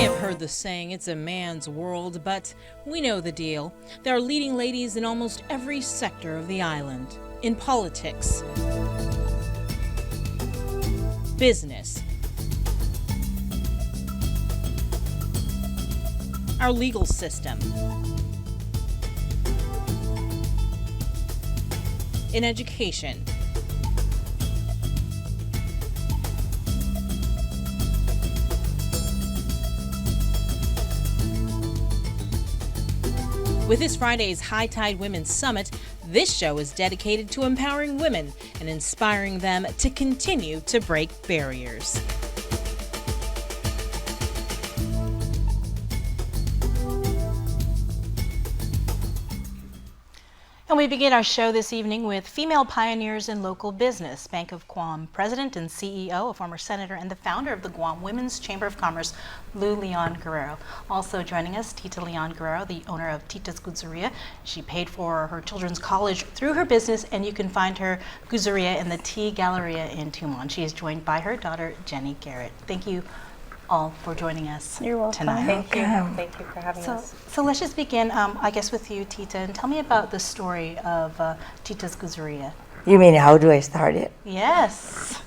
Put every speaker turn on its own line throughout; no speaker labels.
have heard the saying, it's a man's world, but we know the deal. There are leading ladies in almost every sector of the island. In politics, business, our legal system, in education, with this Friday's Hightide Women's Summit, this show is dedicated to empowering women and inspiring them to continue to break barriers. And we begin our show this evening with female pioneers in local business. Bank of Guam President and CEO, a former senator, and the founder of the Guam Women's Chamber of Commerce, Lou Leon Guerrero. Also joining us, Tita Leon Guerrero, the owner of Tita's Guzzeria. She paid for her children's college through her business, and you can find her Guzzeria in the Tea Galleria in Tumon. She is joined by her daughter, Jenny Garrett. Thank you all for joining us.
You're welcome.
Tonight.
Thank you. Thank you for having us.
So let's just begin, I guess, with you, Tita, and tell me about the story of Tita's Guzzeria.
You mean how do I start it?
Yes.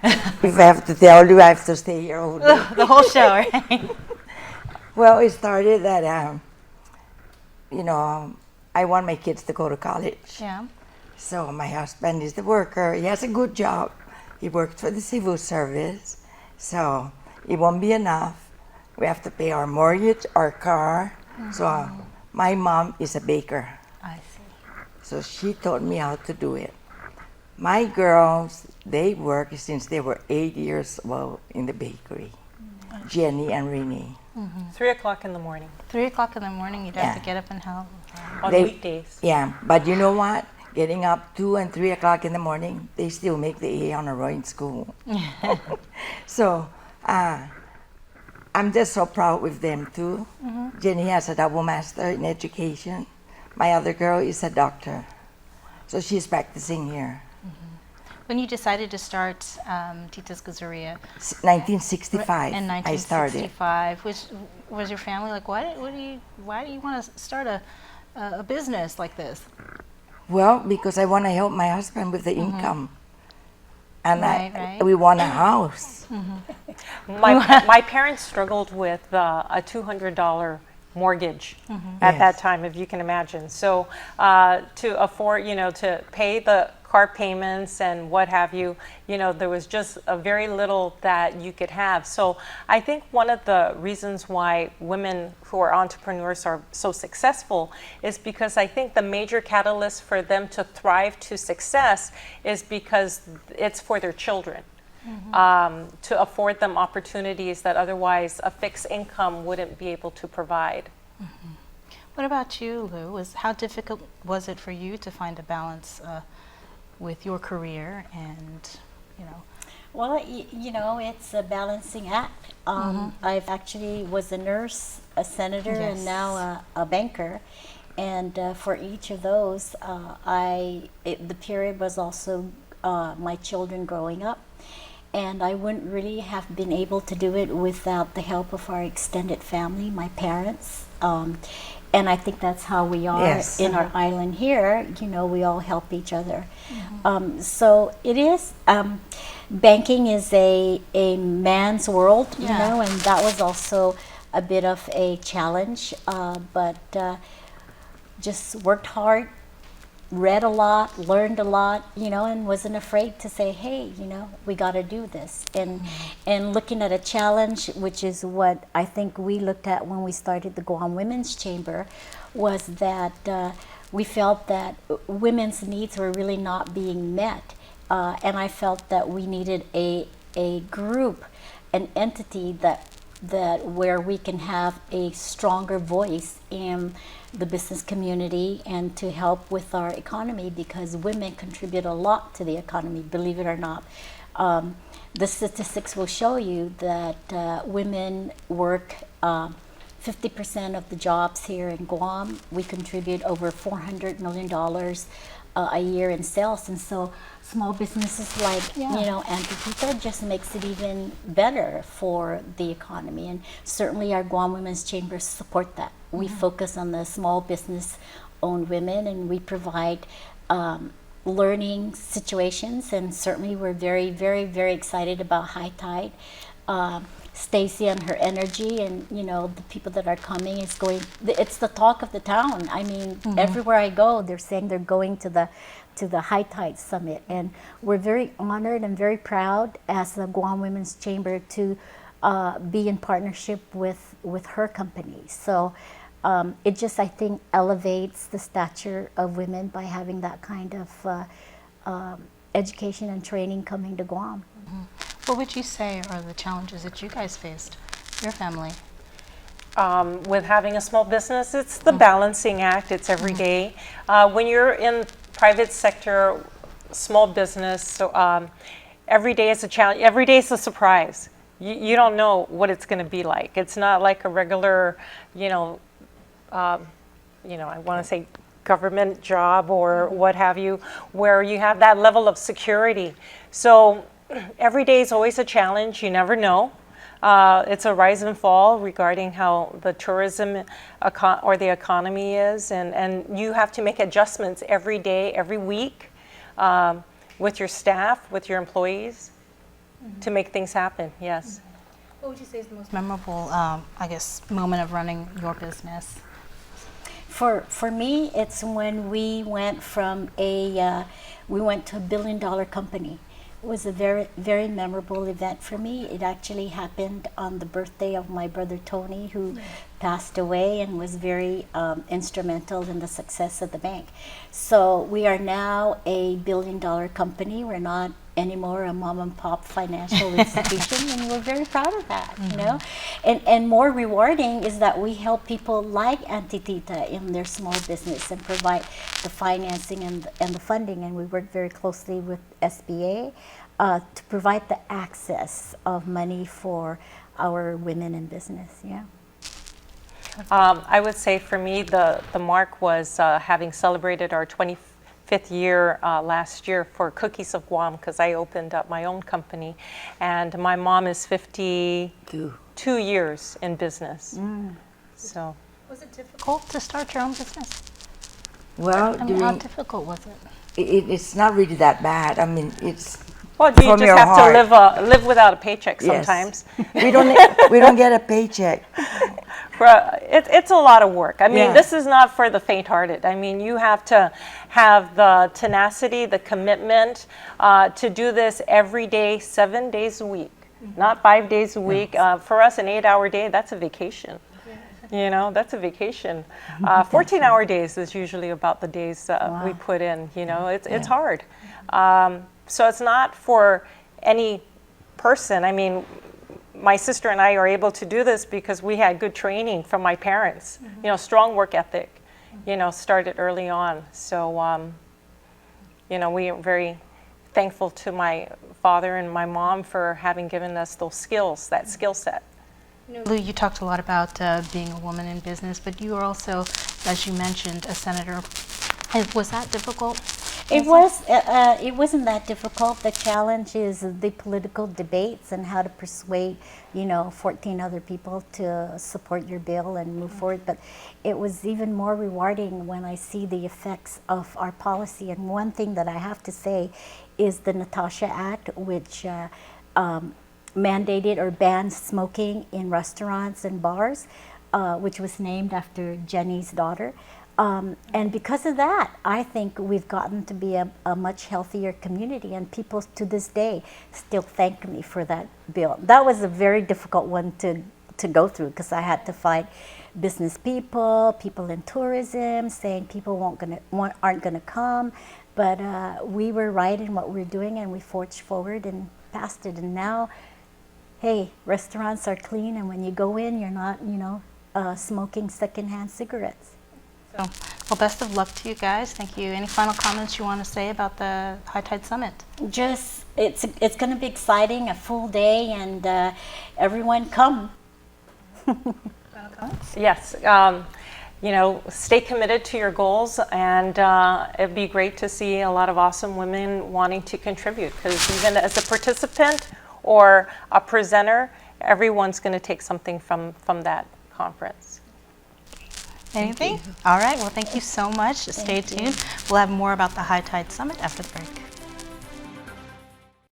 If I have to tell you, I have to stay here all day.
The whole show, right?
Well, it started that, I want my kids to go to college.
Yeah.
So my husband is the worker. He has a good job. He works for the civil service. So it won't be enough. We have to pay our mortgage, our car. Mm-hmm. So my mom is a baker.
I see.
So she taught me how to do it. My girls, they work since they were 8 years old in the bakery. Mm-hmm. Jenny and Renee.
Mm-hmm. 3 o'clock in the morning.
3 o'clock in the morning, you'd have to get up and help.
On weekdays.
Yeah, but you know what? Getting up 2 and 3 o'clock in the morning, they still make the A honor roll in school. So I'm just so proud with them too. Mm-hmm. Jenny has a double master in education. My other girl is a doctor. So she's practicing here.
Mm-hmm. When you decided to start Tita's Guzzeria?
1965.
In 1965.
I started.
Was your family like, why do you want to start a business like this?
Well, because I want to help my husband with the mm-hmm. income. And we want a house.
Mm-hmm. My parents struggled with a $200 mortgage mm-hmm. at that time, if you can imagine. So to afford, to pay the car payments and what have you, there was just a very little that you could have. So I think one of the reasons why women who are entrepreneurs are so successful is because I think the major catalyst for them to thrive to success is because it's for their children. Mm-hmm. To afford them opportunities that otherwise a fixed income wouldn't be able to provide.
Mm-hmm. What about you, Lou? How difficult was it for you to find a balance with your career and,
Well, it's a balancing act.
Mm-hmm.
I've actually was a nurse, a senator,
yes.
and now a banker. And for each of those, the period was also my children growing up. And I wouldn't really have been able to do it without the help of our extended family, my parents. And I think that's how we are
yes.
in our island here. We all help each other. Mm-hmm. So it is, banking is a man's world, and that was also a bit of a challenge. But just worked hard, read a lot, learned a lot, and wasn't afraid to say, hey, we got to do this. And looking at a challenge, which is what I think we looked at when we started the Guam Women's Chamber, was that we felt that women's needs were really not being met. And I felt that we needed a group, an entity that where we can have a stronger voice in the business community and to help with our economy, because women contribute a lot to the economy, believe it or not. The statistics will show you that women work 50% of the jobs here in Guam. We contribute over $400 million a year in sales, and so small businesses like Auntie Tita just makes it even better for the economy. And certainly our Guam Women's Chambers support that. We focus on the small business owned women, and we provide learning situations, and certainly we're very, very, very excited about Hightide. Stacy and her energy, and the people that are coming it's the talk of the town. I mean, everywhere I go, they're saying they're going to the Hightide Summit, and we're very honored and very proud as the Guam Women's Chamber to be in partnership with her company. So it just, I think, elevates the stature of women by having that kind of education and training coming to Guam.
What would you say are the challenges that you guys faced, your family?
With having a small business, it's the balancing act. It's every day. When you're in private sector, small business, so every day is a challenge. Every day is a surprise. You don't know what it's going to be like. It's not like a regular, I want to say government job or what have you, where you have that level of security. So every day is always a challenge. You never know. It's a rise and fall regarding how the tourism or the economy is, and you have to make adjustments every day, every week, with your staff, with your employees, to make things happen. Yes.
What would you say is the most memorable, moment of running your business?
For me, it's when we went to a $1 billion company. It was a very, very memorable event for me. It actually happened on the birthday of my brother Tony, who passed away and was very instrumental in the success of the bank. So we are now a $1 billion company. We're not anymore a mom and pop financial institution, and we're very proud of that. And more rewarding is that we help people like Auntie Tita in their small business and provide the financing and the funding, and we work very closely with SBA to provide the access of money for our women in business.
I would say for me, the mark was having celebrated our 25th year last year for Cookies of Guam, because I opened up my own company, and my mom is 52 years in business. So,
was it difficult to start your own business?
Well,
How difficult was it?
It's not really that bad. I mean, it's
well, you
from
just
your
have
heart.
to live without a paycheck
Yes.
sometimes.
we don't get a paycheck.
It's a lot of work. I mean,
Yeah.
this is not for the faint-hearted. I mean, you have to have the tenacity, the commitment to do this every day, 7 days a week, not 5 days a week. For us, an 8-hour day, that's a vacation. That's a vacation. 14-hour days is usually about the days we put in. It's hard. So it's not for any person. I mean, my sister and I are able to do this because we had good training from my parents. Strong work ethic. Started early on. So, we are very thankful to my father and my mom for having given us those skills, that skill set.
Lou, you talked a lot about being a woman in business, but you are also, as you mentioned, a senator. Was that difficult?
It wasn't that difficult. The challenge is the political debates and how to persuade, 14 other people to support your bill and move forward. But it was even more rewarding when I see the effects of our policy. And one thing that I have to say is the Natasha Act, which mandated or banned smoking in restaurants and bars, which was named after Jenny's daughter. And because of that, I think we've gotten to be a much healthier community, and people to this day still thank me for that bill. That was a very difficult one to go through, because I had to fight business people in tourism, saying people aren't gonna come, but we were right in what we were doing, and we forged forward and passed it. And now, hey, restaurants are clean, and when you go in, you're not, smoking secondhand cigarettes.
So, well, best of luck to you guys. Thank you. Any final comments you want to say about the Hightide Summit?
Just, it's going to be exciting, a full day, and everyone come.
comments?
Yes. You know, stay committed to your goals, and it'd be great to see a lot of awesome women wanting to contribute, because even as a participant or a presenter, everyone's going to take something from that conference.
Anything? All right. Well, thank you so much. Stay tuned. We'll have more about the Hightide Summit after the break.